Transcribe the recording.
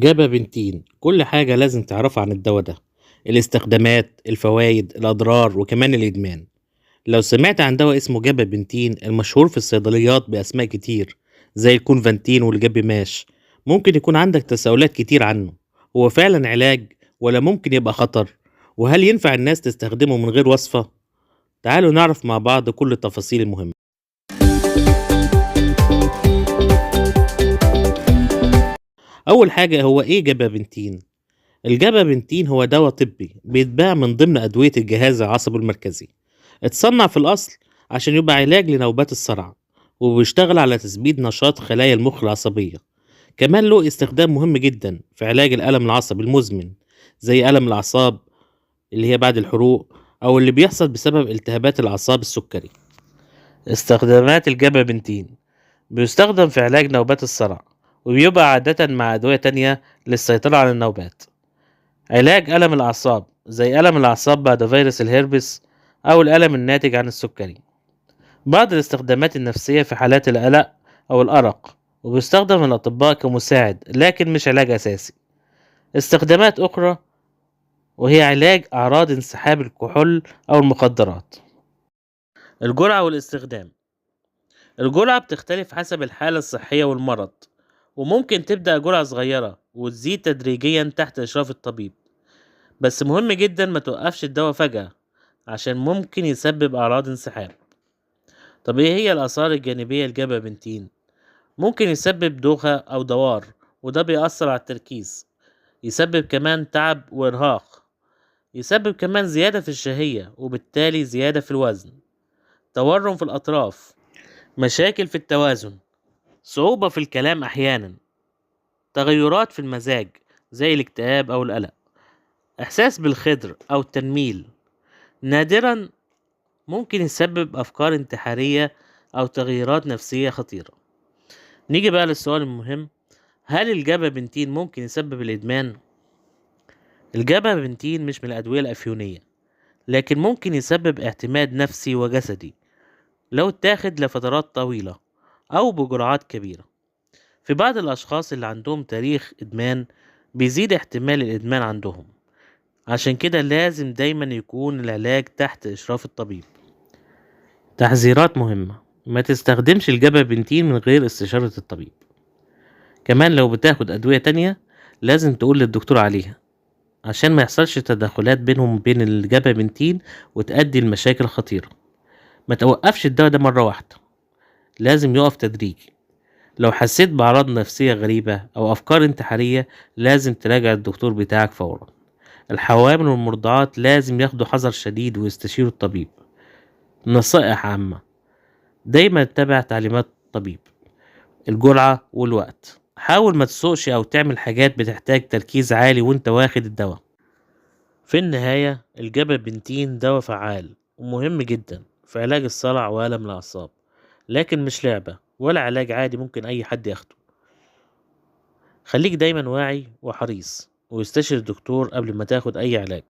جابابنتين كل حاجة لازم تعرفها عن الدواء ده. الاستخدامات، الفوائد، الأضرار، وكمان الإدمان. لو سمعت عن دواء اسمه جابابنتين المشهور في الصيدليات بأسماء كتير زي الكونفانتين والجابي ماش، ممكن يكون عندك تساؤلات كتير عنه. هو فعلا علاج ولا ممكن يبقى خطر؟ وهل ينفع الناس تستخدمه من غير وصفة؟ تعالوا نعرف مع بعض كل التفاصيل المهمة. أول حاجة، هو إيه جابابنتين؟ الجابابنتين هو دواء طبي بيتباع من ضمن أدوية الجهاز العصبي المركزي. اتصنع في الأصل عشان يبقى علاج لنوبات الصرع، وبيشتغل على تثبيت نشاط خلايا المخ العصبية. كمان له استخدام مهم جدا في علاج الألم العصبي المزمن، زي ألم الأعصاب اللي هي بعد الحروق، أو اللي بيحصل بسبب التهابات الأعصاب السكري. استخدامات الجابابنتين: بيستخدم في علاج نوبات الصرع، وبيبقى عادة مع أدوية تانية للسيطرة على النوبات. علاج ألم الأعصاب زي ألم الأعصاب بعد فيروس الهربس أو الألم الناتج عن السكري. بعض الاستخدامات النفسية في حالات القلق أو الأرق، وبيستخدم الأطباء كمساعد لكن مش علاج أساسي. استخدامات أخرى وهي علاج أعراض انسحاب الكحول أو المخدرات. الجرعة والاستخدام: الجرعة بتختلف حسب الحالة الصحية والمرض، وممكن تبدأ جرعة صغيرة وتزيد تدريجيا تحت إشراف الطبيب. بس مهم جدا ما توقفش الدواء فجأة عشان ممكن يسبب أعراض انسحاب. طب ايه هي الآثار الجانبية لجابابنتين؟ ممكن يسبب دوخة أو دوار، وده بيأثر على التركيز. يسبب كمان تعب وإرهاق. يسبب كمان زيادة في الشهية وبالتالي زيادة في الوزن. تورم في الأطراف. مشاكل في التوازن. صعوبة في الكلام أحيانا. تغيرات في المزاج زي الاكتئاب أو القلق. إحساس بالخدر أو التنميل. نادرا ممكن يسبب أفكار انتحارية أو تغييرات نفسية خطيرة. نيجي بقى للسؤال المهم: هل الجابابنتين ممكن يسبب الإدمان؟ الجابابنتين مش من الأدوية الأفيونية، لكن ممكن يسبب اعتماد نفسي وجسدي لو اتاخد لفترات طويلة أو بجرعات كبيرة. في بعض الأشخاص اللي عندهم تاريخ إدمان بيزيد احتمال الإدمان عندهم، عشان كده لازم دايما يكون العلاج تحت إشراف الطبيب. تحذيرات مهمة: ما تستخدمش الجابابنتين من غير استشارة الطبيب. كمان لو بتاخد أدوية تانية لازم تقول للدكتور عليها، عشان ما يحصلش تدخلات بينهم وبين الجابابنتين وتؤدي لمشاكل خطيرة. ما توقفش الدواء ده مرة واحدة، لازم يقف تدريجي. لو حسيت بأعراض نفسية غريبة أو أفكار انتحارية لازم تراجع الدكتور بتاعك فورا. الحوامل والمرضعات لازم ياخدوا حذر شديد ويستشيروا الطبيب. نصائح عامة: دايما اتبع تعليمات الطبيب. الجرعة والوقت: حاول ما تسوقش أو تعمل حاجات بتحتاج تركيز عالي وانت واخد الدواء. في النهاية الجابابنتين دواء فعال ومهم جدا في علاج الصلع وألم الأعصاب، لكن مش لعبة ولا علاج عادي ممكن أي حد ياخده. خليك دايما واعي وحريص، واستشير الدكتور قبل ما تاخد أي علاج.